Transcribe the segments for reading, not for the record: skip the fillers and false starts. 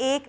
1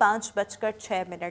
5:06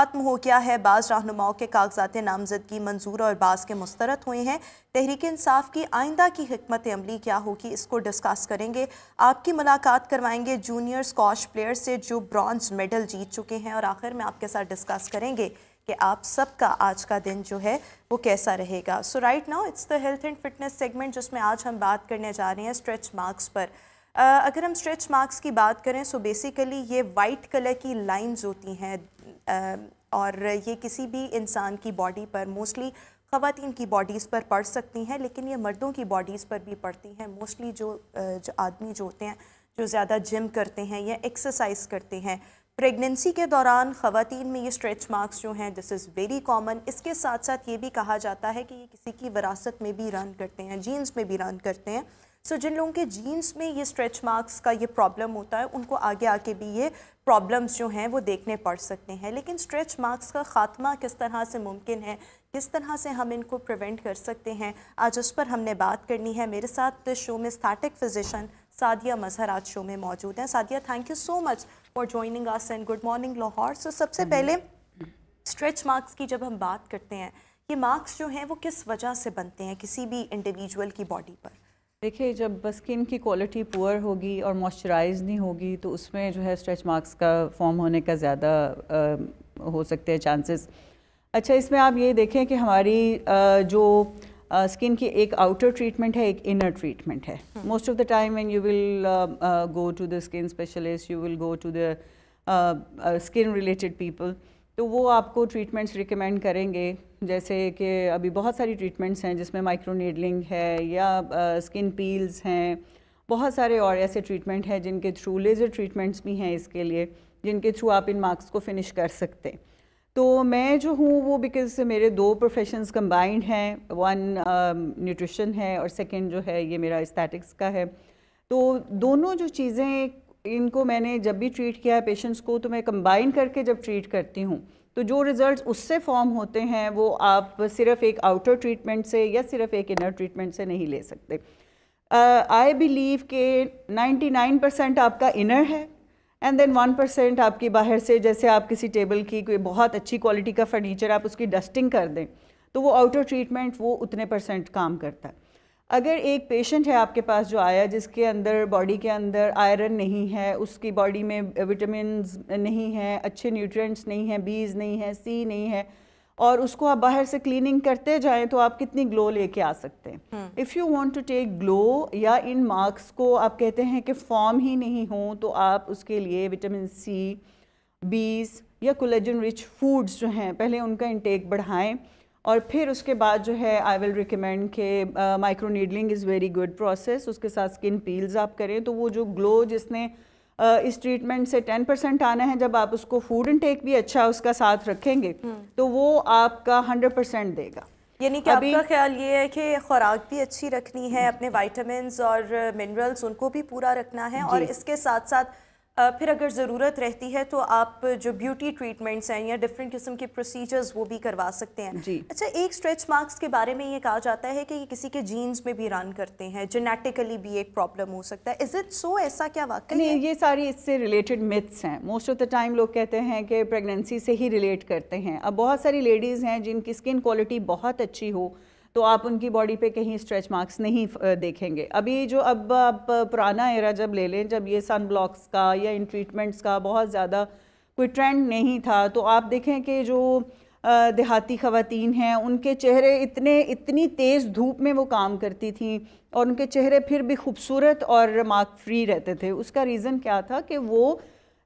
ختم ہو گیا ہے. بعض رہنماؤں کے کاغذات نامزدگی منظور اور بعض کے مسترد ہوئے ہیں. تحریک انصاف کی آئندہ کی حکمت عملی کیا ہوگی, اس کو ڈسکس کریں گے. آپ کی ملاقات کروائیں گے جونیئر اسکواش پلیئر سے جو برانز میڈل جیت چکے ہیں, اور آخر میں آپ کے ساتھ ڈسکس کریں گے کہ آپ سب کا آج کا دن جو ہے وہ کیسا رہے گا. So right now it's the health and fitness segment, جس میں آج ہم بات کرنے جا رہے ہیں اسٹریچ مارکس پر. اگر ہم اسٹریچ مارکس کی بات کریں سو بیسیکلی یہ وائٹ کلر کی لائنز ہوتی ہیں, اور یہ کسی بھی انسان کی باڈی پر, موسٹلی خواتین کی باڈیز پر پڑ سکتی ہیں, لیکن یہ مردوں کی باڈیز پر بھی پڑتی ہیں. موسٹلی جو آدمی جو ہوتے ہیں جو زیادہ جم کرتے ہیں یا ایکسرسائز کرتے ہیں, پریگننسی کے دوران خواتین میں یہ اسٹریچ مارکس جو ہیں دس از ویری کامن. اس کے ساتھ ساتھ یہ بھی کہا جاتا ہے کہ یہ کسی کی وراثت میں بھی رن کرتے ہیں, جینز میں بھی رن کرتے ہیں. سو جن لوگوں کے جینز میں یہ اسٹریچ مارکس کا یہ پرابلم ہوتا ہے ان کو آگے آ کے بھی یہ پرابلمس جو ہیں وہ دیکھنے پڑ سکتے ہیں. لیکن اسٹریچ مارکس کا خاتمہ کس طرح سے ممکن ہے, کس طرح سے ہم ان کو پریونٹ کر سکتے ہیں, آج اس پر ہم نے بات کرنی ہے. میرے ساتھ شو میں اسٹیٹک فزیشین سعدیہ مظہر آج شو میں موجود ہیں. Saadia, thank you so much for joining us and good morning Lahore. So سب سے پہلے اسٹریچ مارکس کی جب ہم بات کرتے ہیں, یہ مارکس جو ہیں وہ کس وجہ سے بنتے ہیں کسی بھی انڈیویجول کی باڈی پر؟ دیکھیے, جب اسکن کی کوالٹی پور ہوگی اور موئسچرائز نہیں ہوگی تو اس میں جو ہے اسٹریچ مارکس کا فارم ہونے کا زیادہ ہو سکتے ہیں چانسز. اچھا, اس میں آپ یہ دیکھیں کہ ہماری جو اسکن کی ایک آؤٹر ٹریٹمنٹ ہے, ایک انر ٹریٹمنٹ ہے. Most of the time when you will go to the skin specialist, you will go to the skin related people, تو وہ آپ کو ٹریٹمنٹس ریکمینڈ کریں گے. جیسے کہ ابھی بہت ساری ٹریٹمنٹس ہیں جس میں مائکرو نیڈلنگ ہے یا اسکن پیلز ہیں, بہت سارے اور ایسے ٹریٹمنٹ ہیں جن کے تھرو, لیزر ٹریٹمنٹس بھی ہیں اس کے لیے, جن کے تھرو آپ ان مارکس کو فنش کر سکتے ہیں. تو میں جو ہوں وہ بیکاز میرے دو پروفیشنز کمبائنڈ ہیں, ون نیوٹریشن ہے اور سیکنڈ جو ہے یہ میرا اسٹیٹکس کا ہے. تو دونوں جو چیزیں ان کو میں نے جب بھی ٹریٹ کیا ہے پیشنٹس کو, تو میں کمبائن کر کے جب ٹریٹ کرتی ہوں تو جو ریزلٹس اس سے فارم ہوتے ہیں وہ آپ صرف ایک آؤٹر ٹریٹمنٹ سے یا صرف ایک انر ٹریٹمنٹ سے نہیں لے سکتے. آئی بلیو کہ 99% آپ کا انر ہے اینڈ دین 1% آپ کی باہر سے, جیسے آپ کسی ٹیبل کی کوئی بہت اچھی کوالٹی کا فرنیچر آپ اس کی ڈسٹنگ کر دیں تو وہ آؤٹر ٹریٹمنٹ وہ اتنے % کام کرتا ہے. اگر ایک پیشنٹ ہے آپ کے پاس جو آیا جس کے اندر باڈی کے اندر آئرن نہیں ہے, اس کی باڈی میں وٹامنز نہیں ہیں, اچھے نیوٹرینٹس نہیں ہیں, بیز نہیں ہے, سی نہیں ہے, اور اس کو آپ باہر سے کلیننگ کرتے جائیں تو آپ کتنی گلو لے کے آ سکتے ہیں. If you want to take glow یا ان مارکس کو آپ کہتے ہیں کہ فارم ہی نہیں ہوں, تو آپ اس کے لیے وٹامن سی, بیز یا کولیجن رچ فوڈز جو ہیں پہلے ان کا انٹیک بڑھائیں, اور پھر اس کے بعد جو ہے آئی ول ریکمینڈ کہ micro needling is very good process, اس کے ساتھ اسکن پیلز آپ کریں تو وہ جو گلو جس نے اس ٹریٹمنٹ سے 10% آنا ہے, جب آپ اس کو فوڈ انٹیک بھی اچھا اس کا ساتھ رکھیں گے تو وہ آپ کا 100% دے گا. یعنی کہ آپ کا خیال یہ ہے کہ خوراک بھی اچھی رکھنی ہے, اپنے وائٹامنز اور منرلز ان کو بھی پورا رکھنا ہے, اور اس کے ساتھ ساتھ پھر اگر ضرورت رہتی ہے تو آپ جو بیوٹی ٹریٹمنٹس ہیں یا ڈفرینٹ قسم کے پروسیجرز وہ بھی کروا سکتے ہیں. اچھا, ایک اسٹریچ مارکس کے بارے میں یہ کہا جاتا ہے کہ یہ کسی کے جینز میں بھی رن کرتے ہیں, جینیٹیکلی بھی ایک پرابلم ہو سکتا ہے. از اٹ سو, ایسا کیا واقعی ہے؟ نہیں, یہ ساری اس سے ریلیٹڈ متھس ہیں. موسٹ آف دا ٹائم لوگ کہتے ہیں کہ پریگننسی سے ہی ریلیٹ کرتے ہیں. اب بہت ساری لیڈیز ہیں جن کی اسکن کوالٹی بہت اچھی ہو تو آپ ان کی باڈی پہ کہیں اسٹریچ مارکس نہیں دیکھیں گے. ابھی جو اب آپ پرانا ایرا جب لے لیں, جب یہ سن بلاکس کا یا ان ٹریٹمنٹس کا بہت زیادہ کوئی ٹرینڈ نہیں تھا, تو آپ دیکھیں کہ جو دیہاتی خواتین ہیں ان کے چہرے اتنی تیز دھوپ میں وہ کام کرتی تھیں اور ان کے چہرے پھر بھی خوبصورت اور مارک فری رہتے تھے. اس کا ریزن کیا تھا کہ وہ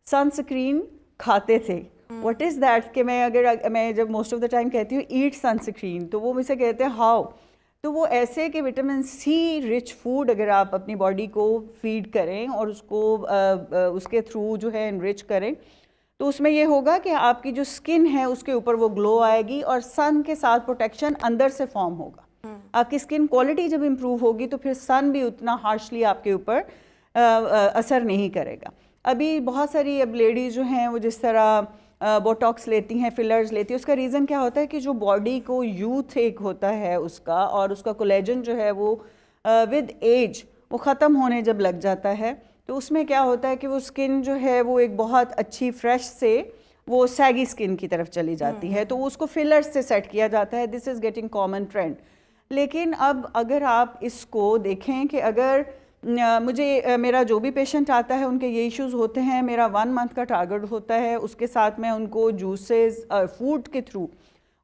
سن سکرین کھاتے تھے. واٹ از دیٹ کہ میں جب موسٹ آف دا ٹائم کہتی ہوں ایٹ سن سکرین, تو وہ مجھ سے کہتے ہیں ہاؤ, تو وہ ایسے کہ وٹامن سی رچ فوڈ اگر آپ اپنی باڈی کو فیڈ کریں اور اس کو اس کے تھرو جو ہے انرچ کریں تو اس میں یہ ہوگا کہ آپ کی جو اسکن ہے اس کے اوپر وہ گلو آئے گی اور سن کے ساتھ پروٹیکشن اندر سے فارم ہوگا. آپ کی اسکن کوالٹی جب امپروو ہوگی تو پھر سن بھی اتنا ہارشلی آپ کے اوپر اثر نہیں کرے گا. ابھی بہت ساری اب لیڈیز جو ہیں وہ جس طرح بوٹاکس لیتی ہیں, فلرز لیتی ہیں, اس کا ریزن کیا ہوتا ہے کہ جو باڈی کو یوتھ ایک ہوتا ہے اس کا, اور اس کا کولیجن جو ہے وہ ود ایج وہ ختم ہونے جب لگ جاتا ہے تو اس میں کیا ہوتا ہے کہ وہ اسکن جو ہے وہ ایک بہت اچھی فریش سے وہ سیگی سکن کی طرف چلی جاتی ہے, تو اس کو فلر سے سیٹ کیا جاتا ہے. دس از گیٹنگ کامن ٹرینڈ. لیکن اب اگر آپ اس کو دیکھیں کہ اگر مجھے میرا جو بھی پیشنٹ آتا ہے ان کے یہ ایشوز ہوتے ہیں, میرا 1 month کا ٹارگٹ ہوتا ہے, اس کے ساتھ میں ان کو جوسز فوڈ کے تھرو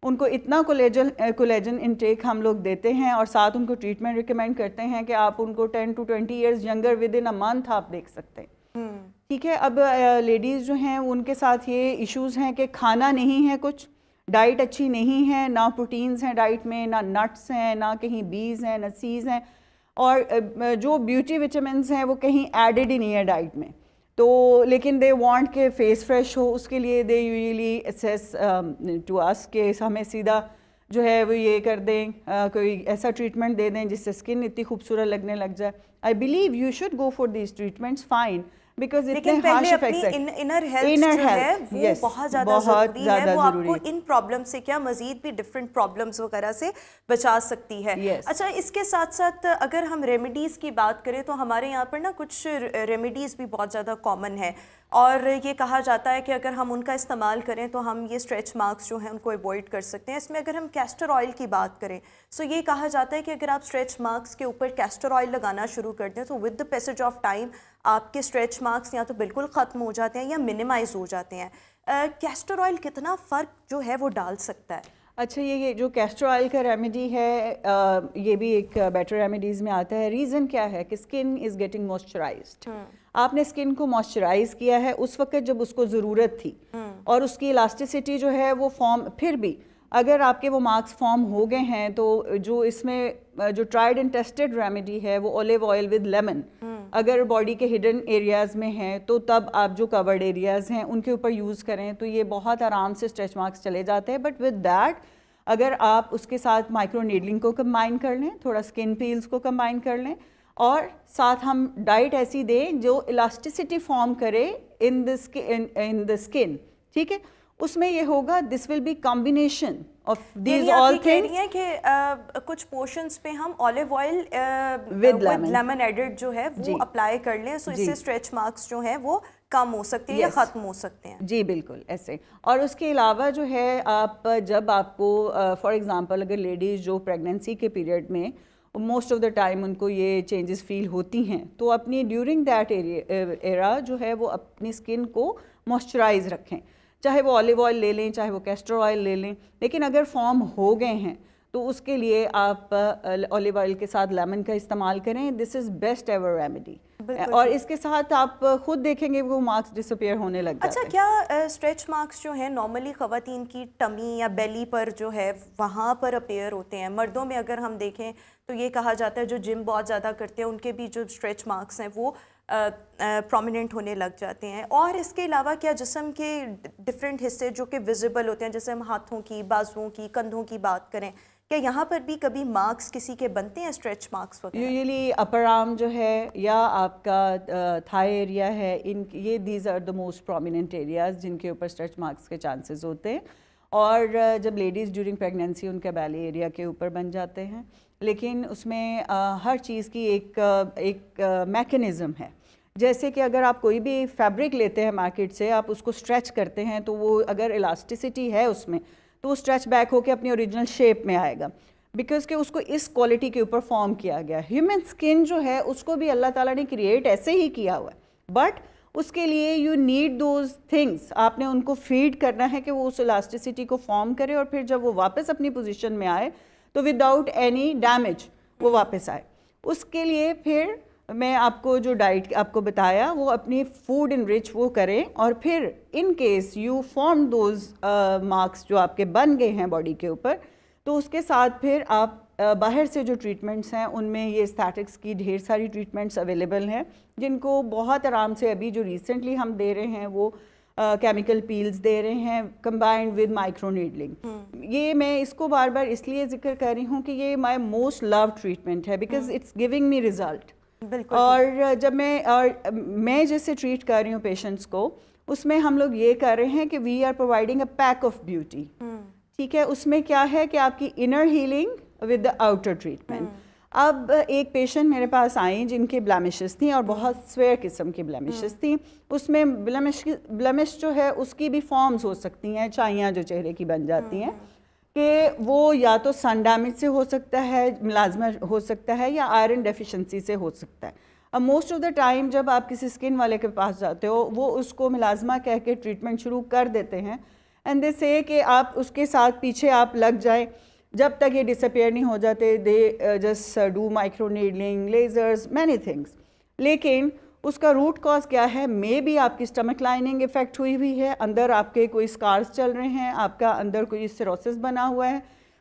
ان کو اتنا کولیجن انٹیک ہم لوگ دیتے ہیں, اور ساتھ ان کو ٹریٹمنٹ ریکمینڈ کرتے ہیں کہ آپ ان کو 10 to 20 years younger within a month آپ دیکھ سکتے ہیں. ٹھیک ہے, اب لیڈیز جو ہیں ان کے ساتھ یہ ایشوز ہیں کہ کھانا نہیں ہے, کچھ ڈائٹ اچھی نہیں ہے, نہ پروٹینز ہیں ڈائٹ میں, نہ نٹس ہیں, نہ کہیں بیز ہیں, نہ سیز ہیں, اور جو بیوٹی وٹامنس ہیں وہ کہیں ایڈڈ ہی نہیں ہے ڈائٹ میں. تو لیکن دے وانٹ کہ فیس فریش ہو, اس کے لیے دے یوزلی اسیس ٹو اس کہ ہمیں سیدھا جو ہے وہ یہ کر دیں, کوئی ایسا ٹریٹمنٹ دے دیں جس سے اسکن اتنی خوبصورت لگنے لگ جائے. I believe you should go for these treatments fine, because لیکن پہلے اپنی انر ہیلتھ جو ہے وہ بہت زیادہ ضروری ہے, وہ آپ کو ان پرابلم سے کیا مزید بھی ڈفرینٹ پرابلمز وغیرہ سے بچا سکتی ہے. اچھا, اس کے ساتھ ساتھ اگر ہم ریمیڈیز کی بات کریں تو ہمارے یہاں پر نا کچھ ریمیڈیز بھی بہت زیادہ کامن ہے, اور یہ کہا جاتا ہے کہ اگر ہم ان کا استعمال کریں تو ہم یہ اسٹریچ مارکس جو ہیں ان کو ایوائڈ کر سکتے ہیں. اس میں اگر ہم کیسٹر آئل کی بات کریں سو یہ کہا جاتا ہے کہ اگر آپ اسٹریچ مارکس کے اوپر کیسٹر آئل لگانا شروع کر دیں تو with the passage of time آپ کے اسٹریچ مارکس یا تو بالکل ختم ہو جاتے ہیں یا منیمائز ہو جاتے ہیں. کیسٹر آئل کتنا فرق جو ہے وہ ڈال سکتا ہے؟ اچھا, یہ جو کیسٹر آئل کا ریمیڈی ہے یہ بھی ایک بیٹر ریمیڈیز میں آتا ہے. ریزن کیا ہے کہ اسکن از گیٹنگ موئسچرائزڈ. آپ نے اسکن کو موئسچرائز کیا ہے اس وقت جب اس کو ضرورت تھی, اور اس کی الاسٹیسٹی جو ہے وہ فارم, پھر بھی اگر آپ کے وہ مارکس فارم ہو گئے ہیں تو جو اس میں جو ٹرائیڈ اینڈ ٹیسٹڈ ریمیڈی ہے وہ اولیو آئل ود لیمن, اگر باڈی کے ہڈن ایریاز میں ہیں تو تب آپ جو کورڈ ایریاز ہیں ان کے اوپر یوز کریں تو یہ بہت آرام سے اسٹریچ مارکس چلے جاتے ہیں. بٹ ود دیٹ اگر آپ اس کے ساتھ مائکرو نیڈلنگ کو کمبائن کر لیں, تھوڑا اسکن پیلز کو کمبائن کر لیں, اور ساتھ ہم ڈائٹ ایسی دیں جو الاسٹیسٹی فارم کرے ان دا اسکن, ٹھیک ہے, اس میں یہ ہوگا this will be combination of these all things. یہ کہ کچھ پورشنز پہ ہم olive oil with lemon added جو ہے وہ اپلائی کر لیں, سو اس سے اسٹریچ مارکس جو ہیں وہ کم ہو سکتے ہیں یا ختم ہو سکتے ہیں. جی بالکل ایسے. اور اس کے علاوہ جو ہے آپ جب آپ کو فار ایگزامپل اگر لیڈیز جو پریگننسی کے پیریڈ میں موسٹ آف دا ٹائم ان کو یہ چینجز فیل ہوتی ہیں, تو اپنی ڈیورنگ دیٹ ایرا جو ہے وہ اپنی اسکن کو موئسچرائز رکھیں, چاہے وہ اولیو آئل لے لیں چاہے وہ کیسٹر آئل لے لیں. لیکن اگر فارم ہو گئے ہیں تو اس کے لیے آپ اولیو آئل کے ساتھ لیمن کا استعمال کریں. دس از بیسٹ ایور ریمیڈی, اور اس کے ساتھ آپ خود دیکھیں گے وہ مارکس ڈس اپیئر ہونے لگ جاتے ہیں. اچھا, کیا اسٹریچ مارکس جو ہیں نارملی خواتین کی ٹمی یا بیلی پر جو ہے وہاں پر اپیئر ہوتے ہیں؟ مردوں میں اگر ہم دیکھیں تو یہ کہا جاتا ہے جو جم بہت زیادہ کرتے ہیں ان کے بھی جو اسٹریچ مارکس ہیں وہ پرومیننٹ ہونے لگ جاتے ہیں. اور اس کے علاوہ کیا جسم کے ڈفرینٹ حصے جو کہ ویزیبل ہوتے ہیں, جیسے ہم ہاتھوں کی, بازوؤں کی, کندھوں کی بات کریں, کیا یہاں پر بھی کبھی مارکس کسی کے بنتے ہیں اسٹریچ مارکس وغیرہ؟ یوزلی اپر آرم جو ہے یا آپ کا تھائی ایریا ہے, یہ these are the most prominent areas جن کے اوپر اسٹریچ مارکس کے چانسز ہوتے ہیں. اور جب لیڈیز ڈیورنگ پریگننسی ان کے بیلی ایریا کے اوپر بن جاتے ہیں, لیکن اس میں ہر چیز کی ایک میکینزم ہے. جیسے کہ اگر آپ کوئی بھی فیبرک لیتے ہیں مارکیٹ سے, آپ اس کو اسٹریچ کرتے ہیں تو وہ اگر الاسٹیسٹی ہے اس میں تو وہ اسٹریچ بیک ہو کے اپنی اوریجنل شیپ میں آئے گا, بیکاز کہ اس کو اس کوالٹی کے اوپر فارم کیا گیا. ہیومن اسکن جو ہے اس کو بھی اللہ تعالیٰ نے کریٹ ایسے ہی کیا ہوا ہے, بٹ اس کے لیے یو نیڈ دوز تھنگس, آپ نے ان کو فیڈ کرنا ہے کہ وہ اس الاسٹیسٹی کو فارم کرے, اور پھر جب وہ واپس اپنی پوزیشن میں آئے تو وداؤٹ اینی ڈیمیج وہ واپس آئے. اس کے لیے پھر میں آپ کو جو ڈائٹ آپ کو بتایا وہ اپنی فوڈ انرچ وہ کریں, اور پھر in case you form those marks جو آپ کے بن گئے ہیں باڈی کے اوپر, تو اس کے ساتھ پھر آپ باہر سے جو ٹریٹمنٹس ہیں ان میں یہ اسٹیٹکس کی ڈھیر ساری ٹریٹمنٹس اویلیبل ہیں جن کو بہت آرام سے ابھی جو ریسنٹلی ہم دے رہے ہیں وہ کیمیکل پیلز دے رہے ہیں کمبائنڈ ود مائکرو نیڈلنگ. یہ میں اس کو بار بار اس لیے ذکر کر رہی ہوں کہ یہ مائی موسٹ لو ٹریٹمنٹ ہے, because it's giving me result. اور جب میں جیسے ٹریٹ کر رہی ہوں پیشنٹس کو, اس میں ہم لوگ یہ کر رہے ہیں کہ we are providing a pack of beauty. ٹھیک ہے, اس میں کیا ہے کہ آپ کی inner healing with the outer treatment. اب ایک پیشنٹ میرے پاس آئیں جن کی بلیمشز تھیں اور بہت سویئر قسم کی بلیمشز تھیں. اس میں بلیمش جو ہے اس کی بھی فارمز ہو سکتی ہیں, چھائیاں جو چہرے کی بن جاتی ہیں, کہ وہ یا تو سن ڈیمیج سے ہو سکتا ہے, ملازمہ ہو سکتا ہے, یا آئرن ڈیفیشنسی سے ہو سکتا ہے. اب موسٹ آف دا ٹائم جب آپ کسی اسکن والے کے پاس جاتے ہو وہ اس کو ملازمہ کہہ کے ٹریٹمنٹ شروع کر دیتے ہیں, اینڈ دے سے کہ آپ اس کے ساتھ پیچھے آپ لگ جائیں جب تک یہ ڈس اپیئر نہیں ہو جاتے. They just do micro needling, lasers, many things. لیکن اس کا روٹ کاز کیا ہے؟ مے بی آپ کی اسٹمک لائننگ افیکٹ ہوئی ہے, اندر آپ کے کوئی اسکارز چل رہے ہیں, آپ کا اندر کوئی سیروسس بنا ہوا ہے,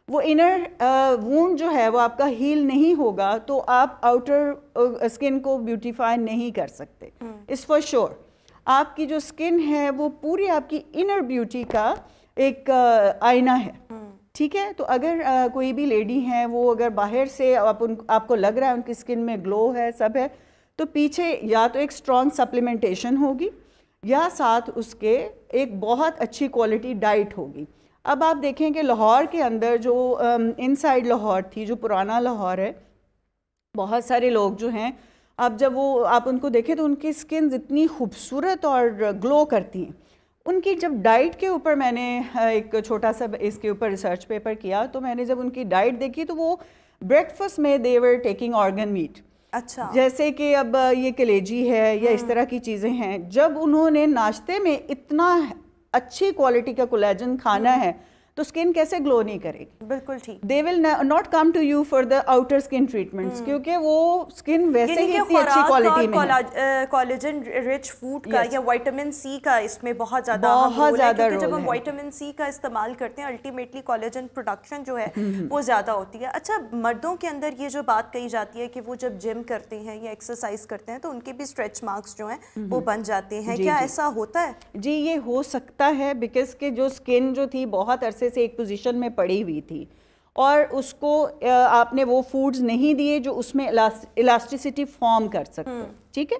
وہ انر وونڈ جو ہے وہ آپ کا ہیل نہیں ہوگا تو آپ آؤٹر اسکن کو بیوٹیفائی نہیں کر سکتے. اس فار شور آپ کی جو اسکن ہے وہ پوری آپ کی انر بیوٹی کا ایک آئینہ ہے. ٹھیک ہے, تو اگر کوئی بھی لیڈی ہیں وہ اگر باہر سے آپ کو لگ رہا ہے ان کی اسکن میں گلو ہے, سب ہے, تو پیچھے یا تو ایک اسٹرانگ سپلیمنٹیشن ہوگی یا ساتھ اس کے ایک بہت اچھی کوالٹی ڈائٹ ہوگی. اب آپ دیکھیں کہ لاہور کے اندر جو ان سائڈ لاہور تھی, جو پرانا لاہور ہے, بہت سارے لوگ جو ہیں اب جب وہ آپ ان کو دیکھیں تو ان کی اسکنز اتنی خوبصورت اور گلو کرتی ہیں. ان کی جب ڈائٹ کے اوپر میں نے ایک چھوٹا سا اس کے اوپر ریسرچ پیپر کیا, تو میں نے جب ان کی ڈائٹ دیکھی تو وہ بریک فاسٹ میں دے ور ٹیکنگ آرگن میٹ. اچھا, جیسے کہ اب یہ کلیجی ہے یا اس طرح کی چیزیں ہیں, جب انہوں نے ناشتے میں اتنا اچھی کوالٹی کا کولیجن کھانا ہے تو اسکن کیسے گلو نہیں کرے گی؟ بالکل ٹھیک. They will not come to you for the outer skin treatments, کیونکہ وہ اسکن ویسے ہی اتنی اچھی کوالٹی میں ہے. کولیجن رچ فوڈ کا یا وائٹامن سی کا اس میں بہت زیادہ اہم رول ہے, کیونکہ جب ہم وائٹامن سی کا استعمال کرتے ہیں الٹیمیٹلی کولیجن پروڈکشن جو ہے وہ زیادہ ہوتی ہے. اچھا, مردوں کے اندر یہ جو بات کہی جاتی ہے کہ وہ جب جم کرتے ہیں یا ایکسرسائز کرتے ہیں تو ان کے بھی اسٹریچ مارکس جو ہیں وہ بن جاتے ہیں, کیا ایسا ہوتا ہے؟ جی, یہ ہو سکتا ہے, بیکاز کہ جو اسکن جو تھی بہت عرصے سے ایک پوزیشن میں پڑی ہوئی تھی اور اس کو آپ نے وہ فوڈز نہیں دیے جو اس میں الاسٹیسٹی فارم کر سکتے. ٹھیک ہے,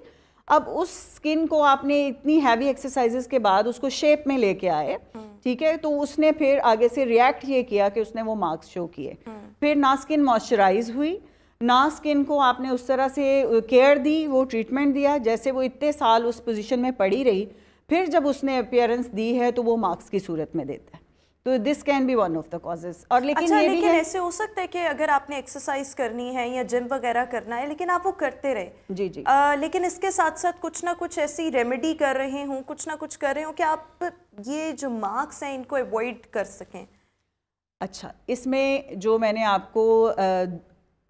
اب اس اسکن کو آپ نے اتنی ہیوی ایکسرسائزز کے بعد اس کو شیپ میں لے کے آئے, ٹھیک ہے, تو اس نے پھر آگے سے ریئیکٹ یہ کیا کہ اس نے وہ مارکس شو کیے. پھر نہ اسکن موئسچرائز ہوئی, نہ اسکن کو آپ نے اس طرح سے کیئر دی, وہ ٹریٹمنٹ دیا جیسے وہ اتنے سال اس پوزیشن میں پڑی رہی. پھر جب اس نے اپیئرنس دی ہے تو وہ مارکس کی صورت میں دیتا ہے. تو this can be one of the causes. اور لیکن ایسے ہو سکتا ہے کہ اگر آپ نے ایکسرسائز کرنی ہے یا جم وغیرہ کرنا ہے لیکن آپ وہ کرتے رہے, جی جی, لیکن اس کے ساتھ ساتھ کچھ نہ کچھ ایسی ریمیڈی کر رہے ہوں, کچھ نہ کچھ کر رہے ہوں کہ آپ یہ جو مارکس ہیں ان کو ایوائڈ کر سکیں. اچھا, اس میں جو میں نے آپ کو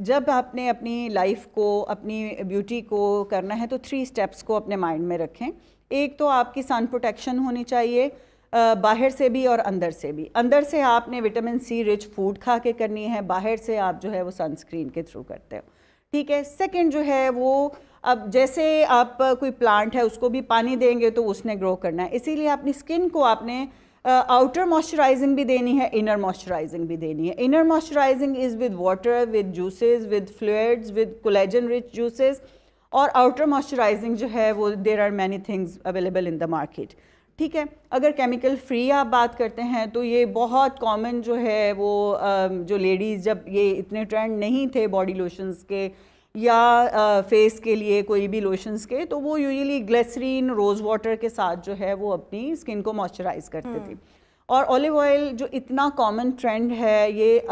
جب آپ نے اپنی لائف کو, اپنی بیوٹی کو کرنا ہے تو 3 اسٹیپس کو اپنے مائنڈ میں رکھیں. ایک تو آپ کی سن پروٹیکشن ہونی چاہیے, باہر سے بھی اور اندر سے بھی. اندر سے آپ نے وٹامن سی رچ فوڈ کھا کے کرنی ہے, باہر سے آپ جو ہے وہ سن اسکرین کے تھرو کرتے ہو. ٹھیک ہے. سیکنڈ جو ہے وہ اب جیسے آپ کوئی پلانٹ ہے اس کو بھی پانی دیں گے تو اس نے گرو کرنا ہے, اسی لیے اپنی اسکن کو آپ نے آؤٹر موئسچرائزنگ بھی دینی ہے, انر موئسچرائزنگ بھی دینی ہے. Inner moisturising is with water, with juices, with fluids, with collagen rich juices. اور آؤٹر موئسچرائزنگ جو ہے وہ there are many things available in the market. ٹھیک ہے. اگر کیمیکل فری آپ بات کرتے ہیں تو یہ بہت کامن جو ہے وہ جو لیڈیز, جب یہ اتنے ٹرینڈ نہیں تھے باڈی لوشنز کے یا فیس کے لیے کوئی بھی لوشنز کے, تو وہ یوزلی گلیسرین روز واٹر کے ساتھ جو ہے وہ اپنی اسکن کو موئسچرائز کرتے تھے. اور اولیو آئل جو اتنا کامن ٹرینڈ ہے یہ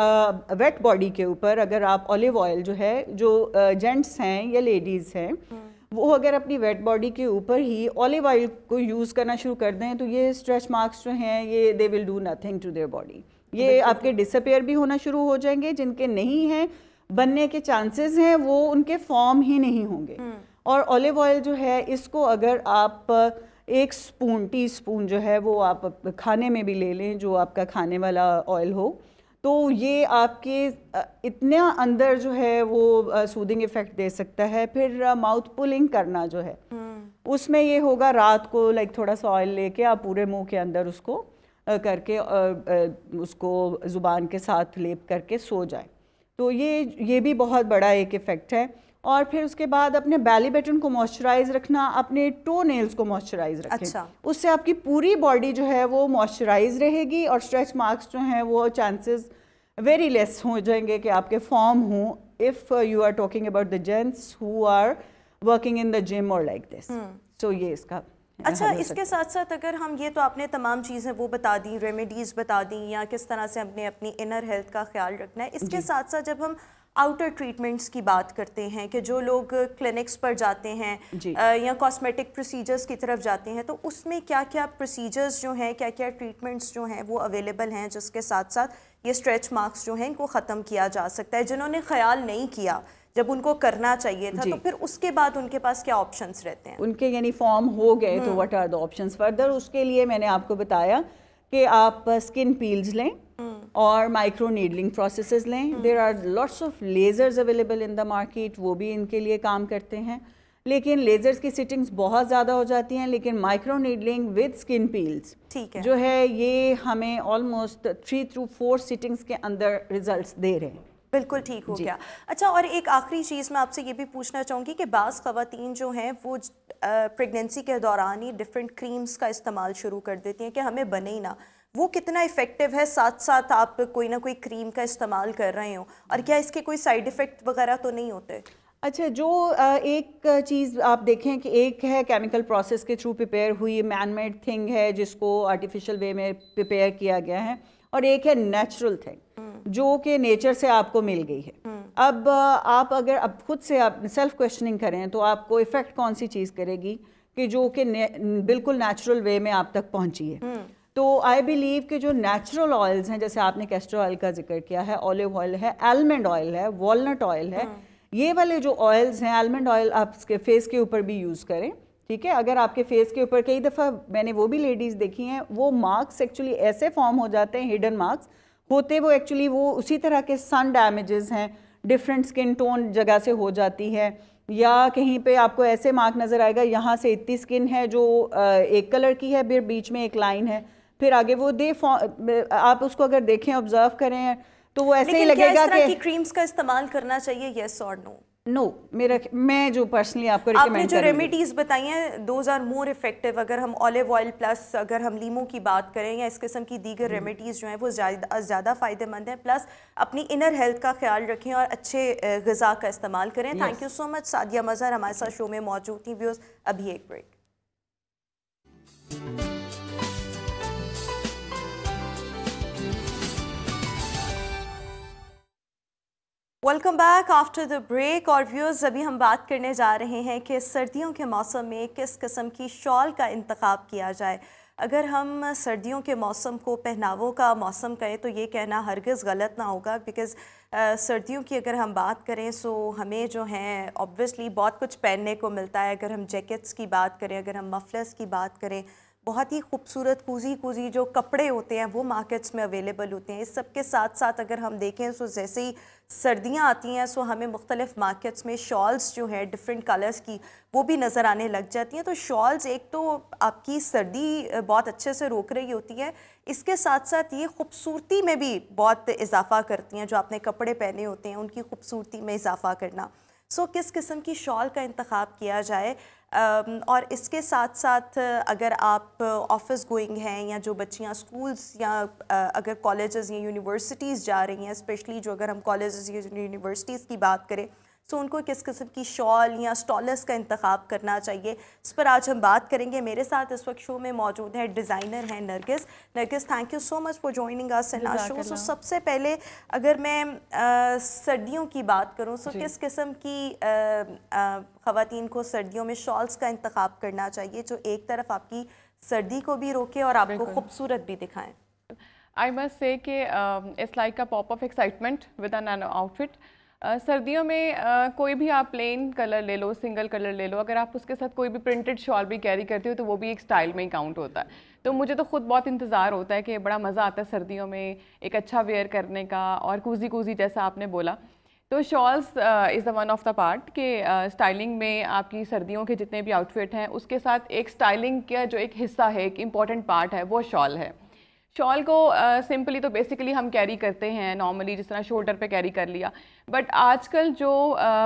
ویٹ باڈی کے اوپر, اگر آپ اولیو آئل جو ہے, جو جینٹس ہیں یا لیڈیز ہیں, وہ اگر اپنی ویٹ باڈی کے اوپر ہی اولیو آئل کو یوز کرنا شروع کر دیں تو یہ اسٹریچ مارکس جو ہیں یہ they will do nothing to their body. یہ آپ کے ڈس اپیئر بھی ہونا شروع ہو جائیں گے. جن کے نہیں ہیں, بننے کے چانسز ہیں, وہ ان کے فارم ہی نہیں ہوں گے. اور اولیو آئل جو ہے اس کو اگر آپ 1 اسپون, ٹی اسپون جو ہے وہ آپ کھانے میں بھی لے لیں, جو آپ کا کھانے والا آئل ہو, تو یہ آپ کے اتنا اندر جو ہے وہ سودنگ ایفیکٹ دے سکتا ہے. پھر ماؤتھ پولنگ کرنا جو ہے اس میں یہ ہوگا, رات کو لائک تھوڑا سا آئل لے کے آپ پورے منہ کے اندر اس کو کر کے اس کو زبان کے ساتھ لیپ کر کے سو جائیں. تو یہ بھی بہت بڑا ایک ایفیکٹ ہے. اور پھر اس کے بعد اپنے بیلی بٹن کو موئسچرائز رکھنا, اپنے ٹو نیلز کو موئسچرائز رکھیں. اس سے آپ کی پوری باڈی جو ہے وہ موئسچرائز رہے گی اور اسٹریچ مارکس جو ہیں وہ چانسز ویری لیس ہو جائیں گے کہ آپ کے فارم ہوں if you are talking about the gents who are working in the gym or like this. So یہ اس کا اچھا اس کے ساتھ ساتھ اگر ہم یہ تو آپ نے تمام چیزیں وہ بتا دیں، ریمیڈیز بتا دیں یا کس طرح سے ہم نے اپنی انر ہیلتھ کا خیال رکھنا ہے، اس کے ساتھ ساتھ جب ہم آؤٹر ٹریٹمنٹس کی بات کرتے ہیں کہ جو لوگ کلینکس پر جاتے ہیں یا کاسمیٹک پروسیجرز کی طرف جاتے ہیں، تو اس میں کیا کیا پروسیجرز جو ہیں، کیا کیا ٹریٹمنٹس جو ہیں وہ اویلیبل ہیں جس کے ساتھ ساتھ یہ اسٹریچ مارکس جو ہیں ان کو ختم کیا جا سکتا ہے؟ جنہوں نے خیال نہیں کیا جب ان کو کرنا چاہیے تھا، تو پھر اس کے بعد ان کے پاس کیا آپشنز رہتے ہیں؟ ان کے یعنی فارم ہو گئے تو what are the options further? اس کے لیے میں نے آپ کو بتایا کہ آپ اسکن پیلز لیں اور مائکرو نیڈلنگ پروسیسز لیں. There are lots of lasers available in the market, وہ بھی ان کے لیے کام کرتے ہیں، لیکن لیزرز کی سٹنگز بہت زیادہ ہو جاتی ہیں. لیکن مائکرو نیڈلنگ ود اسکن پیلز جو ہے یہ ہمیں آلموسٹ 3 to 4 سٹنگز کے اندر ریزلٹس دے رہے ہیں. بالکل ٹھیک ہو گیا. اچھا، اور ایک آخری چیز میں آپ سے یہ بھی پوچھنا چاہوں گی کہ بعض خواتین جو ہیں وہ پریگنینسی کے دوران ہی ڈفرینٹ کریمز کا استعمال شروع کر دیتی ہیں کہ ہمیں بنے ہی نہ. وہ کتنا افیکٹو ہے؟ ساتھ ساتھ آپ کوئی نہ کوئی کریم کا استعمال کر رہے ہوں، اور کیا اس کے کوئی سائیڈ ایفیکٹ وغیرہ تو نہیں ہوتے؟ اچھا، جو ایک چیز آپ دیکھیں کہ ایک ہے کیمیکل پروسیس کے تھرو پریپیئر ہوئی مین میڈ تھنگ ہے جس کو آرٹیفیشل وے میں پریپیئر کیا گیا ہے، اور ایک ہے نیچرل تھنگ جو کہ نیچر سے آپ کو مل گئی ہے. اب آپ اگر اب خود سے آپ سیلف کویشچننگ کریں تو آپ کو افیکٹ کون سی چیز کرے گی کہ جو کہ بالکل نیچرل وے میں آپ تک پہنچی ہے. تو آئی بلیو کہ جو نیچرل آئلز ہیں، جیسے آپ نے کیسٹر آئل کا ذکر کیا ہے، اولیو آئل ہے، آلمنڈ آئل ہے، والنٹ آئل ہے، یہ والے جو آئلز ہیں، آلمنڈ آئل آپ اس کے فیس کے اوپر بھی یوز کریں. ٹھیک ہے، اگر آپ کے فیس کے اوپر کئی دفعہ میں نے وہ بھی لیڈیز دیکھی ہیں، وہ مارکس ایکچولی ایسے فارم ہو جاتے ہیں، ہڈن مارکس ہوتے وہ ایکچولی وہ اسی طرح کے سن ڈیمیجز ہیں، ڈفرینٹ سکن ٹون جگہ سے ہو جاتی ہے، یا کہیں پہ آپ کو ایسے مارک نظر آئے گا یہاں سے اتنی سکن ہے جو ایک کلر کی ہے، پھر بیچ میں ایک لائن ہے، پھر آگے وہ آپ اس کو اگر دیکھیں آبزرو کریں تو وہ ایسے ہی لگے گا کہ... لیکن کیا اس طرح کی کریمز کا استعمال کرنا چاہیے، یس اور نو؟ نو. میں جو پرسنلی آپ کو ریکمینڈ آپ نے جو ریمیڈیز بتائی ہیں دوز آر مور افیکٹو. اگر ہم اولیو آئل پلس اگر ہم لیمو کی بات کریں یا اس قسم کی دیگر ریمیڈیز جو ہیں وہ زیادہ فائدہ مند ہیں. پلس اپنی انر ہیلتھ کا خیال رکھیں اور اچھے غذا کا استعمال کریں. تھینک یو سو مچ. سعدیہ مظہر ہمارے ساتھ شو میں موجود تھیں. ویوز ابھی ایک break. Welcome back after the break. اور ویورز ابھی ہم بات کرنے جا رہے ہیں کہ سردیوں کے موسم میں کس قسم کی شال کا انتخاب کیا جائے. اگر ہم سردیوں کے موسم کو پہناووں کا موسم کہیں تو یہ کہنا ہرگز غلط نہ ہوگا، بیکاز سردیوں کی اگر ہم بات کریں سو ہمیں جو ہیں آبویسلی بہت کچھ پہننے کو ملتا ہے. اگر ہم جیکٹس کی بات کریں، اگر ہم مفلرز کی بات کریں، بہت ہی خوبصورت کوزی جو کپڑے ہوتے ہیں وہ مارکیٹس میں اویلیبل ہوتے ہیں. اس سب کے ساتھ ساتھ اگر ہم دیکھیں سو جیسے ہی سردیاں آتی ہیں سو ہمیں مختلف مارکیٹس میں شالز جو ہے ڈفرینٹ کلرز کی وہ بھی نظر آنے لگ جاتی ہیں. تو شالز ایک تو آپ کی سردی بہت اچھے سے روک رہی ہوتی ہے، اس کے ساتھ ساتھ یہ خوبصورتی میں بھی بہت اضافہ کرتی ہیں. جو آپ نے کپڑے پہنے ہوتے ہیں ان کی خوبصورتی میں اضافہ کرنا. سو کس قسم کی شال کا انتخاب کیا جائے. اور اس کے ساتھ ساتھ اگر آپ آفس گوئنگ ہیں یا جو بچیاں اسکولز یا اگر کالجز یا یونیورسٹیز جا رہی ہیں، اسپیشلی جو اگر ہم کالجز یا یونیورسٹیز کی بات کریں سو ان کو کس قسم کی شال یا اسٹالرس کا انتخاب کرنا چاہیے، اس پر آج ہم بات کریں گے. میرے ساتھ اس وقت شو میں موجود ہیں ڈیزائنر ہیں Nargis. Nargis, thank you so much for joining us in our show. So سب سے پہلے اگر میں سردیوں کی بات کروں سو کس قسم کی خواتین کو سردیوں میں شالز کا انتخاب کرنا چاہیے جو ایک طرف آپ کی سردی کو بھی روکے اور آپ کو خوبصورت بھی دکھائیں؟ I must say کہ it's like a pop of excitement with an outfit. سردیوں میں کوئی بھی آپ پلین کلر لے لو، سنگل کلر لے لو، اگر آپ اس کے ساتھ کوئی بھی پرنٹڈ شال بھی کیری کرتے ہو تو وہ بھی ایک سٹائل میں ہی کاؤنٹ ہوتا ہے. تو مجھے تو خود بہت انتظار ہوتا ہے کہ بڑا مزہ آتا ہے سردیوں میں ایک اچھا ویئر کرنے کا، اور کوزی جیسا آپ نے بولا. تو shawls is the one of the part کہ اسٹائلنگ میں آپ کی سردیوں کے جتنے بھی آؤٹ فٹ ہیں اس کے ساتھ ایک اسٹائلنگ کا جو ایک حصہ ہے، ایک امپورٹنٹ پارٹ ہے، وہ شال ہے. شال کو سمپلی تو بیسیکلی ہم کیری کرتے ہیں نارملی جس طرح شولڈر پہ کیری کر لیا، بٹ آج کل جو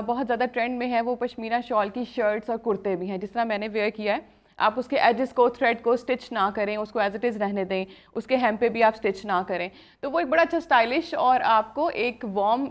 بہت زیادہ ٹرینڈ میں ہے وہ پشمینہ شال کی شرٹس اور کرتے بھی ہیں. جس طرح میں نے ویئر کیا ہے آپ اس کے ایجز کو تھریڈ کو اسٹچ نہ کریں, اس کو ایز اٹ از رہنے دیں, اس کے ہیم پہ بھی آپ اسٹچ نہ کریں. تو وہ ایک بڑا اچھا اسٹائلش اور آپ کو ایک وارم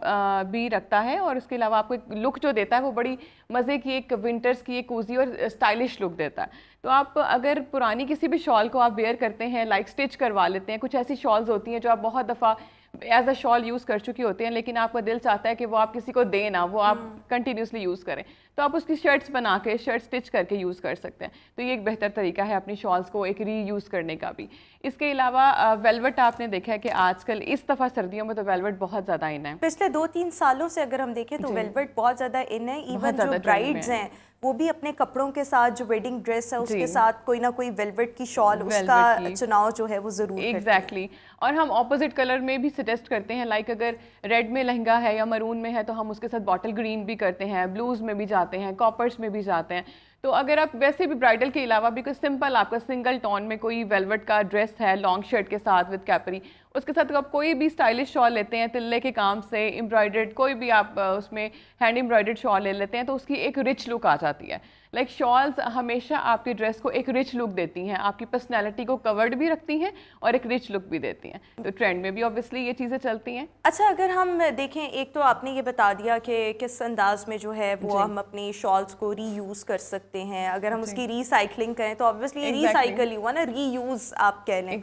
بھی رکھتا ہے, اور اس کے علاوہ آپ کو ایک لک جو دیتا ہے وہ بڑی مزے کی ایک ونٹرز کی ایک کوزی اور اسٹائلش لک دیتا ہے. تو آپ اگر پرانی کسی بھی شال کو آپ ویئر کرتے ہیں, لائک اسٹچ کروا لیتے ہیں, کچھ ایسی شالز ہوتی ہیں جو آپ بہت دفعہ ایز اے شال یوز کر چکی ہوتی ہیں, لیکن آپ کا دل چاہتا ہے کہ وہ آپ کسی کو دیں نا, وہ آپ کنٹینیوسلی یوز کریں, تو آپ اس کی شرٹس بنا کے شرٹ اسٹچ کر کے یوز کر سکتے ہیں. تو یہ ایک بہتر طریقہ ہے اپنی شالز کو ایک ری یوز کرنے کا بھی. اس کے علاوہ ویلوٹ آپ نے دیکھا ہے کہ آج کل اس دفعہ سردیوں میں تو ویلوٹ بہت زیادہ ان ہے. پچھلے 2-3 سالوں سے اگر ہم دیکھیں تو ویلوٹ بہت زیادہ ان ہے. ایون جو برائڈز ہیں وہ بھی اپنے کپڑوں کے ساتھ جو ویڈنگ ڈریس ہے اس کے ساتھ کوئی نہ کوئی ویلوٹ کی شال اس کا چناؤ جو ہے وہ ضرور کرتے ہیں. ایگزیکٹلی. اور ہم اپوزٹ کلر میں بھی سجیسٹ کرتے ہیں, لائک اگر ریڈ میں لہنگا ہے یا مرون میں ہے تو ہم اس کے ساتھ باٹل گرین بھی کرتے ہیں, بلوز میں بھی جاتے ہیں, کاپرس میں بھی جاتے ہیں. تو اگر آپ ویسے بھی برائڈل کے علاوہ بھی کوئی سمپل آپ کا سنگل ٹون میں کوئی ویلوٹ کا ڈریس ہے لانگ شرٹ کے ساتھ وتھ کیپری, اس کے ساتھ آپ کوئی بھی اسٹائلش شال لیتے ہیں تلے کے کام سے امبرائڈرڈ, کوئی بھی آپ اس میں ہینڈ امبرائڈرڈ شال لے لیتے ہیں تو اس کی ایک رچ لک آ جاتی ہے. لائک شالز ہمیشہ آپ کی ڈریس کو ایک رچ لک دیتی ہیں, آپ کی پرسنالٹی کو کورڈ بھی رکھتی ہیں اور ایک رچ لک بھی دیتی ہیں. تو ٹرینڈ میں بھی obviously یہ چیزیں چلتی ہیں. اچھا, اگر ہم دیکھیں, ایک تو آپ نے یہ بتا دیا کہ کس انداز میں جو ہے وہ ہم اپنی شالز کو ری یوز کر سکتے ہیں. اگر ہم اس کی ری سائیکلنگ کریں تو obviously ری سائیکل ہی ہوا نا, ری یوز آپ کہہ لیں.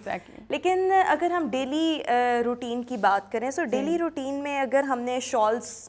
لیکن اگر ہم ڈیلی روٹین کی بات کریں, سو ڈیلی روٹین میں اگر ہم نے شالز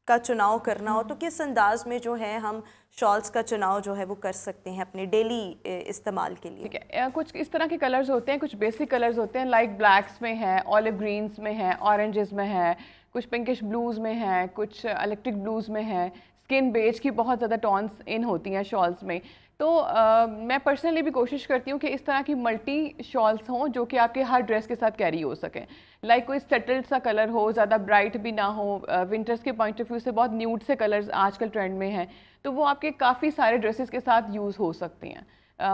کا چناؤ کرنا ہو تو کس انداز میں جو ہے ہم شالز کا چناؤ جو ہے وہ کر سکتے ہیں اپنے ڈیلی استعمال کے لیے؟ ٹھیک ہے, کچھ اس طرح کے کلرز ہوتے ہیں, کچھ بیسک کلرز ہوتے ہیں, لائک بلیکس میں ہے, آلیو گرینز میں ہے, اورنجز میں ہے, کچھ پنکش بلوز میں ہے, کچھ الیکٹرک بلوز میں ہے, اسکن بیج کی بہت زیادہ ٹونس ان ہوتی ہیں شالز میں. تو میں پرسنلی بھی کوشش کرتی ہوں کہ اس طرح کی ملٹی شالز ہوں جو کہ آپ کے ہر ڈریس کے ساتھ کیری ہو سکیں. لائک کوئی سیٹلڈ سا کلر ہو, زیادہ برائٹ بھی نہ ہو, ونٹرز کے پوائنٹ آف ویو سے بہت نیوڈ سے کلرز آج کل ٹرینڈ میں ہیں, تو وہ آپ کے کافی سارے ڈریسز کے ساتھ یوز ہو سکتی ہیں.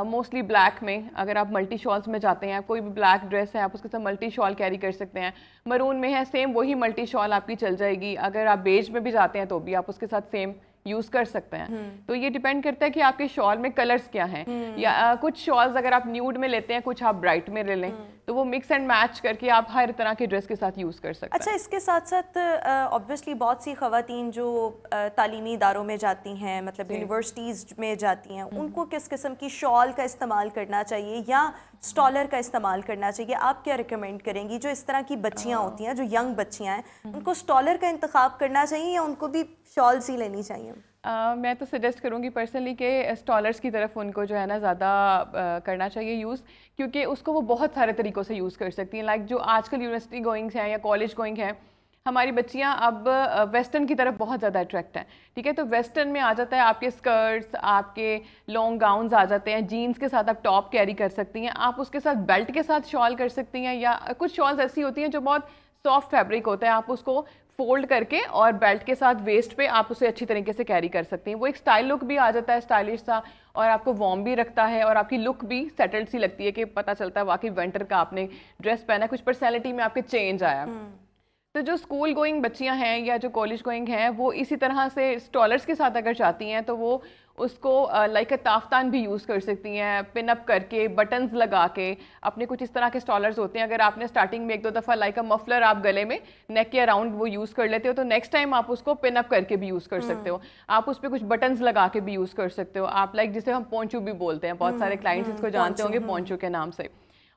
موسٹلی بلیک میں اگر آپ ملٹی شالز میں جاتے ہیں, کوئی بھی بلیک ڈریس ہے آپ اس کے ساتھ ملٹی شال کیری کر سکتے ہیں. مرون میں ہے سیم وہی ملٹی شال آپ کی چل جائے گی. اگر آپ بیج میں بھی جاتے ہیں تو بھی آپ اس کے ساتھ سیم یوز کر سکتے ہیں. تو یہ ڈیپینڈ کرتا ہے کہ آپ کے شال میں کلرز کیا ہیں, یا کچھ شالز اگر آپ نیوڈ میں لیتے ہیں, کچھ آپ برائٹ میں لے لیں, تو وہ مکس اینڈ میچ کر کے آپ ہر طرح کے ڈریس کے ساتھ یوز کر سکتے ہیں. اچھا, اس کے ساتھ ساتھ obviously بہت سی خواتین جو تعلیمی اداروں میں جاتی ہیں, مطلب یونیورسٹیز میں جاتی ہیں, ان کو کس قسم کی شال کا استعمال کرنا چاہیے یا اسٹالر کا استعمال کرنا چاہیے؟ آپ کیا ریکمینڈ کریں گی جو اس طرح کی بچیاں ہوتی ہیں, جو ینگ بچیاں ہیں, ان کو اسٹالر کا انتخاب کرنا چاہیے یا ان کو بھی شالز ہی لینی چاہیے؟ میں تو سجیسٹ کروں گی پرسنلی کہ اسٹالرس کی طرف ان کو جو ہے نا زیادہ کرنا چاہیے یوز, کیونکہ اس کو وہ بہت سارے طریقوں سے یوز کر سکتی ہیں. لائک جو آج کل یونیورسٹی گوئنگس ہیں یا کالج گوئنگ ہیں, ہماری بچیاں اب ویسٹرن کی طرف بہت زیادہ اٹریکٹ ہیں. ٹھیک ہے, تو ویسٹرن میں آ جاتا ہے آپ کے اسکرٹس, آپ کے لانگ گاؤنز آ جاتے ہیں, جینس کے ساتھ آپ ٹاپ کیری کر سکتی ہیں, آپ اس کے ساتھ بیلٹ کے ساتھ شال کر سکتی ہیں, یا کچھ شالز ایسی ہوتی ہیں جو بہت سافٹ فیبرک ہوتا ہے, آپ اس کو فولڈ کر کے اور بیلٹ کے ساتھ ویسٹ پہ آپ اسے اچھی طریقے سے کیری کر سکتے ہیں. وہ ایک اسٹائل لک بھی آ جاتا ہے, اسٹائلش سا, اور آپ کو وارم بھی رکھتا ہے, اور آپ کی لک بھی سیٹلڈ سی لگتی ہے کہ پتہ چلتا ہے واقعی ونٹر کا آپ نے ڈریس پہنا, کچھ پرسنالٹی میں آپ کے چینج آیا. تو جو اسکول گوئنگ بچیاں ہیں یا جو کالج گوئنگ ہیں, وہ اسی طرح سے اسٹالرس کے ساتھ اگر چاہتی ہیں تو وہ اس کو لائک تافتان بھی یوز کر سکتی ہیں, پن اپ کر کے, بٹنز لگا کے. اپنے کچھ اس طرح کے اسٹالرز ہوتے ہیں, اگر آپ نے اسٹارٹنگ میں 1-2 دفعہ لائک مفلر آپ گلے میں نیک کے اراؤنڈ وہ یوز کر لیتے ہو, تو نیکسٹ ٹائم آپ اس کو پن اپ کر کے بھی یوز کر سکتے ہو. آپ اس پہ کچھ بٹنز لگا کے بھی یوز کر سکتے ہو. آپ لائک جسے ہم پونچو بھی بولتے ہیں, بہت سارے کلائنٹس اس کو جانتے ہوں گے پونچو کے نام سے,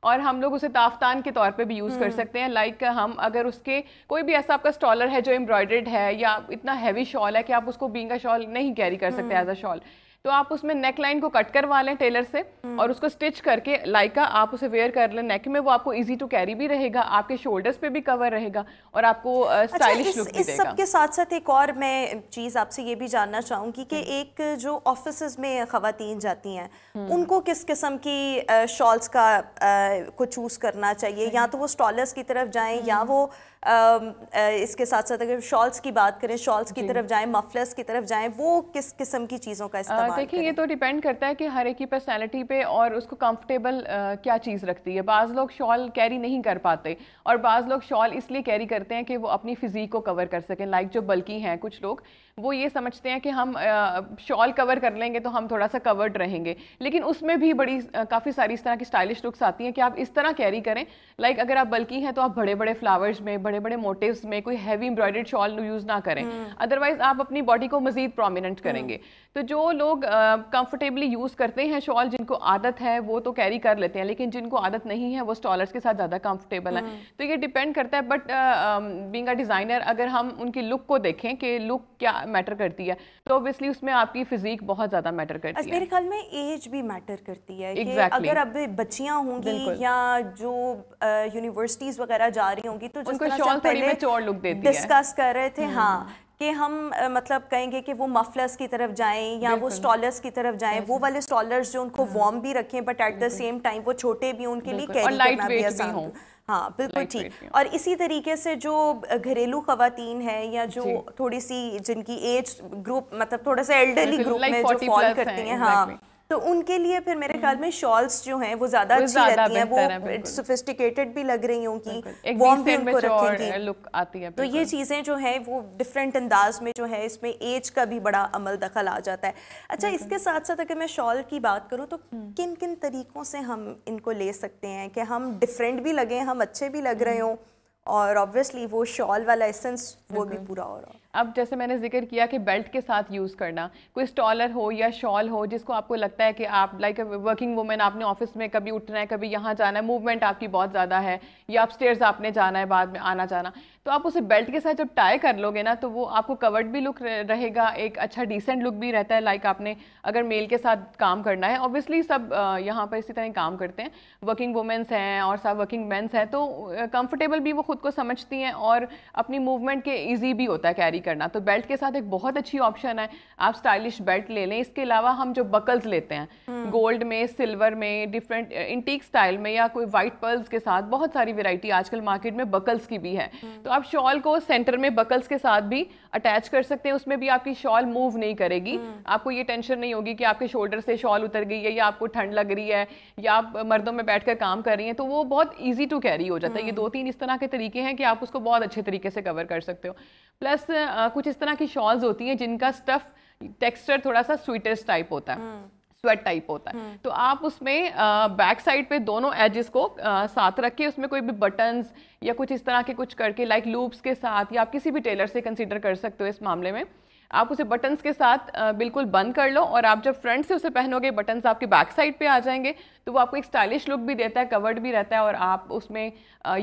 اور ہم لوگ اسے تافتان کے طور پہ بھی یوز کر سکتے ہیں. لائک ہم اگر اس کے کوئی بھی ایسا آپ کا اسٹالر ہے جو امبرائڈرڈ ہے یا اتنا ہیوی شال ہے کہ آپ اس کو بینگ کا شال نہیں کیری کر سکتے ایز اے شال, تو آپ اس میں نیک لائن کو کٹ کروا لیں ٹیلر سے, اور اس کو اسٹچ کر کے لائکا آپ اسے ویئر کر لیں نیک میں, وہ آپ کو ایزی ٹو کیری بھی رہے گا, آپ کے شولڈرز پہ بھی کور رہے گا, اور آپ کو اسٹائلش لک بھی دے گا. اس سب کے ساتھ ساتھ ایک اور میں چیز آپ سے یہ بھی جاننا چاہوں گی کہ ایک جو آفیسز میں خواتین جاتی ہیں, ان کو کس قسم کی شالز کا کو چوز کرنا چاہیے؟ یا تو وہ اسٹالرس کی طرف جائیں, یا وہ اس کے ساتھ ساتھ اگر شالز کی بات کریں شالز کی طرف جائیں, مفلرز کی طرف جائیں, وہ کس قسم کی چیزوں کا استعمال کریں؟ دیکھیں, یہ تو ڈیپینڈ کرتا ہے کہ ہر ایک کی پرسنالٹی پہ اور اس کو کمفرٹیبل کیا چیز رکھتی ہے. بعض لوگ شال کیری نہیں کر پاتے, اور بعض لوگ شال اس لیے کیری کرتے ہیں کہ وہ اپنی فزیک کو کور کر سکیں. لائک جو بلکی ہیں کچھ لوگ, وہ یہ سمجھتے ہیں کہ ہم شال کور کر لیں گے تو ہم تھوڑا سا کورڈ رہیں گے, لیکن اس میں بھی کافی ساری اس طرح کی اسٹائلش لکس آتی ہیں کہ آپ اس طرح کیری کریں. لائک اگر آپ بلکی ہیں تو آپ بڑے بڑے فلاورز میں, بڑے بڑے موٹیوز میں کوئی ہیوی امبرائڈرڈ شال یوز نہ کریں, ادروائز آپ اپنی باڈی کو مزید پرومیننٹ کریں گے. تو جو لوگ کمفرٹیبلی یوز کرتے ہیں شال, جن کو عادت ہے وہ تو کیری کر لیتے ہیں, لیکن جن کو عادت نہیں ہے وہ اسٹالرس کے ساتھ زیادہ کمفرٹیبل ہیں. تو یہ ڈیپینڈ کرتا ہے, بٹ بینگ اے ڈیزائنر اگر ہم ان کی لک کو دیکھیں کہ لک کیا میٹر کرتی ہے, تو اوبیسلی اس میں آپ کی فزیک بہت زیادہ میٹر کرتی ہے. میرے خیال میں ایج بھی میٹر کرتی ہے کہ اگر اب بچیاں ہوں گی یا جو یونیورسٹیز وغیرہ جا رہی ہوں گی تو جس طرح سے پہلے ڈسکس کر رہے تھے کہ ہم مطلب کہیں گے کہ وہ مفلرز کی طرف جائیں یا وہ اسٹالرز کی طرف جائیں, وہ والے اسٹالرز جو ان کو وارم بھی رکھیں but at the same time وہ چھوٹے بھی ان کے لیے کیری کرنا بھی آسان ہو. ہاں بالکل ٹھیک. اور اسی طریقے سے جو گھریلو خواتین ہیں یا جو تھوڑی سی جن کی ایج گروپ مطلب تھوڑا سا ایلڈرلی گروپ میں جو فال کرتی ہیں, ہاں تو ان کے لیے پھر میرے خیال میں شالز جو ہیں وہ زیادہ اچھی رہتی ہیں, وہ سوفسٹیکیٹڈ بھی لگ رہی ہوں گی, وارم بھی ان کو رکھیں گی. تو یہ چیزیں جو ہیں وہ ڈفرینٹ انداز میں جو ہے اس میں ایج کا بھی بڑا عمل دخل آ جاتا ہے. اچھا اس کے ساتھ ساتھ اگر میں شال کی بات کروں تو کن کن طریقوں سے ہم ان کو لے سکتے ہیں کہ ہم ڈفرینٹ بھی لگیں, ہم اچھے بھی لگ رہے ہوں اور آبویسلی وہ شال والا ایسنس وہ بھی پورا ہو رہا ہو. اب جیسے میں نے ذکر کیا کہ بیلٹ کے ساتھ یوز کرنا, کوئی اسٹالر ہو یا شال ہو جس کو آپ کو لگتا ہے کہ آپ لائک ورکنگ وومن, آپ نے آفس میں کبھی اٹھنا ہے کبھی یہاں جانا ہے, موومنٹ آپ کی بہت زیادہ ہے, یا اپ اسٹیئرز آپ نے جانا ہے بعد میں آنا جانا, تو آپ اسے بیلٹ کے ساتھ جب ٹائی کر لو گے نا تو وہ آپ کو کورڈ بھی لک رہے گا, ایک اچھا ڈیسنٹ لک بھی رہتا ہے. لائک آپ نے اگر میل کے ساتھ کام کرنا ہے, اوبیسلی سب یہاں پر اسی طرح کام کرتے ہیں, ورکنگ وومنس ہیں اور سب ورکنگ مینس ہیں, تو کمفرٹیبل بھی وہ خود کو سمجھتی ہیں اور اپنی موومنٹ کے ایزی بھی ہوتا ہے کیری کرنا. تو بیلٹ کے ساتھ ایک بہت اچھی آپشن ہے, آپ اسٹائلش بیلٹ لے لیں. اس کے علاوہ ہم جو بکلز لیتے ہیں گولڈ میں, سلور میں, ڈفرینٹ انٹیک سٹائل میں, یا کوئی وائٹ پرلز کے ساتھ, بہت ساری ویرائٹی آج کل مارکیٹ میں بکلز کی بھی ہے. تو آپ شال کو سینٹر میں بکلز کے ساتھ بھی اٹیچ کر سکتے ہیں, اس میں بھی آپ کی شال موو نہیں کرے گی, آپ کو یہ ٹینشن نہیں ہوگی کہ آپ کے شولڈر سے شال اتر گئی ہے یا آپ کو ٹھنڈ لگ رہی ہے یا آپ مردوں میں بیٹھ کر کام کر رہی ہیں, تو وہ بہت ایزی ٹو کیری ہو جاتا ہے. یہ 2-3 اس طرح کے طریقے ہیں کہ آپ اس کو بہت اچھے طریقے سے کور کر سکتے ہو. پلس کچھ اس طرح کی شالز ہوتی ہیں جن کا اسٹف ٹیکسچر تھوڑا سا سویٹرس ٹائپ ہوتا ہے, سویٹ ٹائپ ہوتا ہے, تو آپ اس میں بیک سائڈ پہ دونوں ایجز کو ساتھ رکھ کے اس میں کوئی بھی بٹنز یا کچھ اس طرح کے کچھ کر کے لائک لوپس کے ساتھ, یا آپ کسی بھی ٹیلر سے کنسیڈر کر سکتے ہو اس معاملے میں, آپ اسے بٹنز کے ساتھ بالکل بند کر لو, اور آپ جب فرنٹ سے اسے پہنو گے بٹنز آپ کے بیک سائڈ پہ آ جائیں گے, تو وہ آپ کو ایک اسٹائلش لک بھی دیتا ہے, کورڈ بھی رہتا ہے, اور آپ اس میں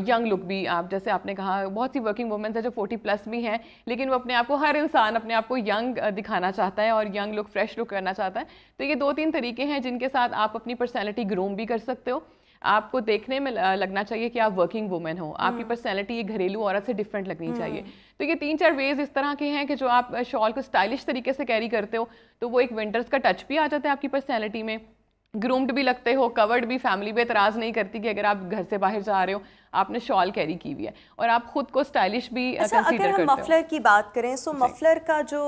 ینگ لک بھی, آپ جیسے آپ نے کہا بہت سی ورکنگ وومنس ہیں جو 40+ بھی ہیں, لیکن وہ اپنے آپ کو, ہر انسان اپنے آپ کو ینگ دکھانا چاہتا ہے اور ینگ لک, فریش لک کرنا چاہتا ہے. تو یہ 2-3 طریقے ہیں جن کے ساتھ آپ اپنی پرسنالٹی گروم بھی کر سکتے ہو. آپ کو دیکھنے میں لگنا چاہیے کہ آپ ورکنگ وومن ہو, آپ کی پرسنالٹی ایک گھریلو عورت سے ڈفرینٹ لگنی چاہیے. تو یہ 3-4 ویز اس طرح کے ہیں کہ جو آپ شال کو اسٹائلش طریقے سے کیری کرتے ہو تو وہ ایک ونٹرز کا ٹچ بھی آ جاتا ہے آپ کی پرسنالٹی میں, گرومڈ بھی لگتے ہو, کورڈ بھی, فیملی بھی اعتراض نہیں کرتی کہ اگر آپ گھر سے باہر جا رہے ہو آپ نے شال کیری کی ہوئی ہے, اور آپ خود کو اسٹائلش بھی کنسیڈر کرتے ہو. اگر ہم مفلر کی بات کریں تو مفلر کا جو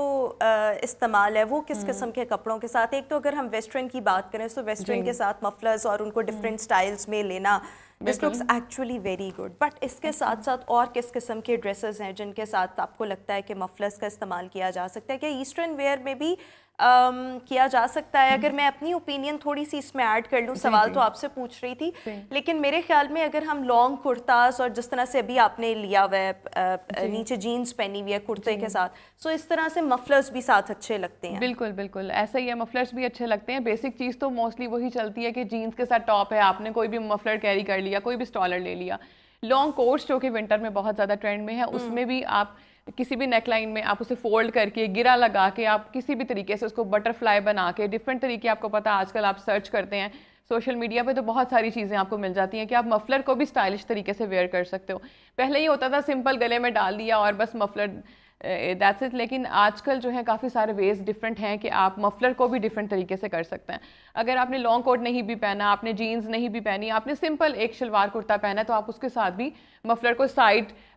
استعمال ہے وہ کس قسم کے کپڑوں کے ساتھ, ایک تو اگر ہم ویسٹرن کی بات کریں تو ویسٹرن کے ساتھ مفلرز اور ان کو ڈفرینٹ سٹائلز میں لینا, this looks actually very good, but اس کے ساتھ ساتھ اور کس قسم کے ڈریسز ہیں جن کے ساتھ آپ کو لگتا ہے کہ مفلرز کا استعمال کیا جا سکتا ہے, کیا ایسٹرن ویئر میں بھی کیا جا سکتا ہے؟ اگر میں اپنی اوپینین تھوڑی سی اس میں ایڈ کر لوں, سوال تو آپ سے پوچھ رہی تھی, لیکن میرے خیال میں اگر ہم لانگ کرتاز اور جس طرح سے ابھی آپ نے لیا ہوا ہے نیچے جینز پہنی ہوئی ہے کرتے کے ساتھ, سو اس طرح سے مفلرز بھی ساتھ اچھے لگتے ہیں. بالکل بالکل ایسا ہی ہے, مفلرز بھی اچھے لگتے ہیں. بیسک چیز تو موسٹلی وہی چلتی ہے کہ جینز کے ساتھ ٹاپ ہے, آپ نے کوئی بھی مفلر کیری کر لیا, کوئی بھی اسٹالر لے لیا. لانگ کوٹس جو کہ ونٹر میں بہت زیادہ ٹرینڈ میں ہے, اس میں بھی آپ کسی بھی نیک لائن میں آپ اسے فولڈ کر کے, گرا لگا کے, آپ کسی بھی طریقے سے اس کو بٹر فلائی بنا کے, ڈفرینٹ طریقے آپ کو پتہ آج کل آپ سرچ کرتے ہیں سوشل میڈیا پہ تو بہت ساری چیزیں آپ کو مل جاتی ہیں کہ آپ مفلر کو بھی اسٹائلش طریقے سے ویئر کر سکتے ہو. پہلے یہ ہوتا تھا سمپل گلے میں ڈال دیا اور بس مفلر دیٹس اٹ, لیکن آج کل جو ہے کافی سارے ویز ڈفرینٹ ہیں کہ آپ مفلر کو بھی ڈفرینٹ طریقے سے کر سکتے ہیں. اگر آپ نے لانگ کوٹ نہیں بھی پہنا, آپ نے جینز نہیں بھی پہنی, آپ نے سمپل ایک شلوار کرتا پہنا ہے, تو آپ اس کے ساتھ بھی مفلر کو سائڈ